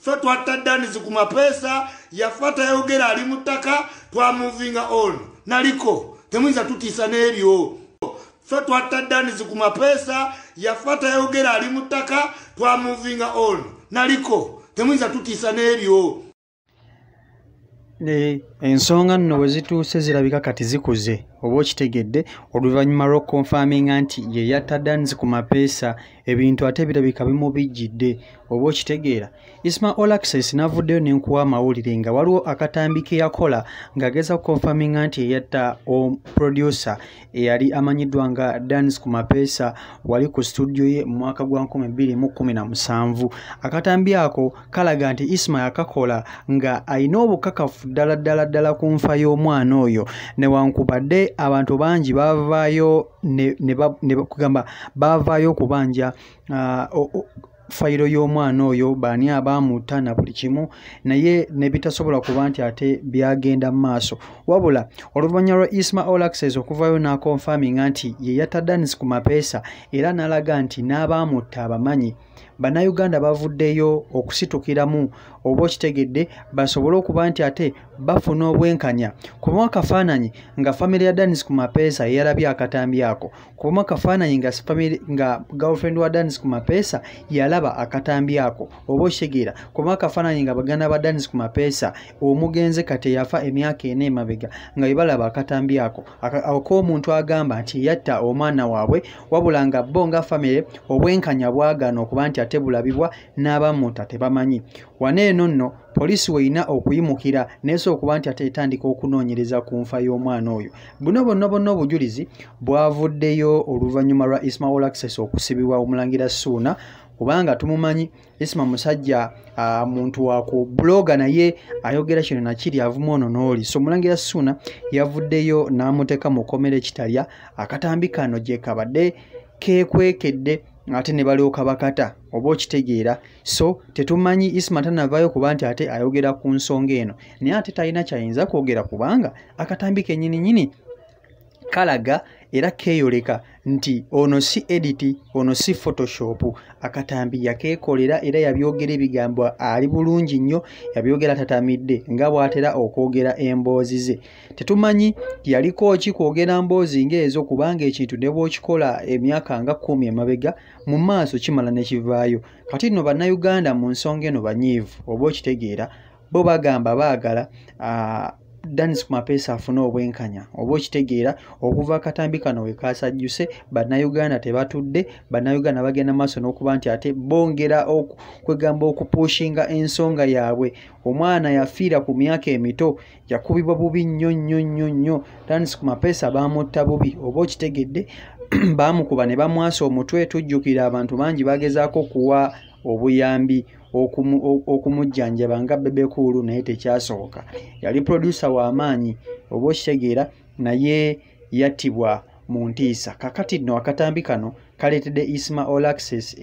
Ffe twatta Danz Kumapeesa yafata yogera ali mutaka twa moving on. Naliko temuyinza tutiisa n'ebyo. Ffe twatta Danz Kumapeesa yafata yogera ali mutaka twa moving on. Naliko temuyinza tutiisa n'ebyo. Ensonga nno bwe zituuse zirabika kati zikuze oba okitegedde oluvannyuma lw'okonfaminga nti Yeyatta Danz Kumapeesa ebintu ate birabika bimubijjidde oba okitegeera. Isma Olaxes n'avuddeyo n'enkuwa amawulire nga waliwo akatambi ke yakola ng'ageza kukonfaminga nti Yeyatta producer eyali amanyiddwa nga Danz Kumapeesa wali ku studio ye mu mwaka gwa 2017. Akatambi ako kalaga nti Isma yakakola nga ayina obukakafu ddala ku nfa y'omwana oyo newankubadde abantu bangi bavaayo ne kugamba bavaayo okubanja fayiro y'omwana oyo baani abaamutta na buli kimu naye ne bitasobola kuba nti ate byagenda mu maaso wabula oluvannyuma lwa Isma Olaxes okuvaayo n'akonfaminga nti Yeyatta Danz Kumapeesa era n'alaga nti n'abaamutta abamanyi Bannayuganda bavuddeyo okusitukiramu oba okitegedde basobole okuba nti ate bafuna obwenkanya kuba akafaananyi nga famire ya Danz Kumapeesa yalabye akatambi ako kuba akafaananyi nga girlfriend wa Danz Kumapeesa yalaba akatambi ako oba okitegeera kuba akafaananyi nga baganda ba Danz Kumapeesa omugenze kati yafa emyaka 4 emabega nga balaba akatambi ako omuntu agamba nti yatta omwana waabwe wabula nga bo nga famire obwenkanya bwagana okuba nti ate bulabibwa n'abamuta tebamanyi waneeno nno poliisi weina okuyimukira neso okuba nti ate etandika okunoonyereza ku nfa y'omwana oyo buno bonna obujulizi bwavuddeyo oluvannyuma lwa Isma Olaxes okusibibwa omulangira Ssuuna kubanga tumumanyi Isma musajja muntu wa ku bloga naye ayogera kino nakiri avuma ono n'oli so mulangira Ssuuna yavuddeyo n'amuteeka mu kkomera kitalya akatambi kano gye kabadde kekwekedde ate ne balyoka bakata oba okitegeera so tetumanyi Isma tanavaayo kuba nti ate ayogera ku nsonga eno naye ate talina kyayinza kwogera kubanga akatambi kennyini kalaga era keeyoleka nti ono si edit ono si photoshop akatambi yakeekolera era yabyogera ebigambo ali bulungi nnyo yabyogera tatamidde nga bw'atera okwogera emboozi ze tetumanyi yaliko ki kwogera mboozi ng'ezo kubanga ekintu ne bw'okikola emyaka nga 10 emabega mu maaso kimala ne kivaayo kati nno Bannayuganda mu nsonga eno banyiivu oba okitegeera bo bagamba baagala Danz Kumapeesa afuna obwenkanya oba okitegeera okuva akatambi kano we kaasajjuse Bannayuganda tebatudde Bannayuganda bagenda maaso n'okuba nti ate bongera kwegamba okupushinga ensonga yaabwe omwana yafiira ku myaka emito yakubibwa bubi nnyo Danz Kumapeesa baamutta bubi oba okitegedde baamukuba ne bamwasa omutwe tujjukira abantu bangi bagezaako kuwa obuyambi okumujjanjaba nga bebekulu naye tekyasoboka yali producer w'amaanyi oba okitegeera naye yattibwa mu ntiisa kakati nno akatambi kano kaletedde Isma Olaxes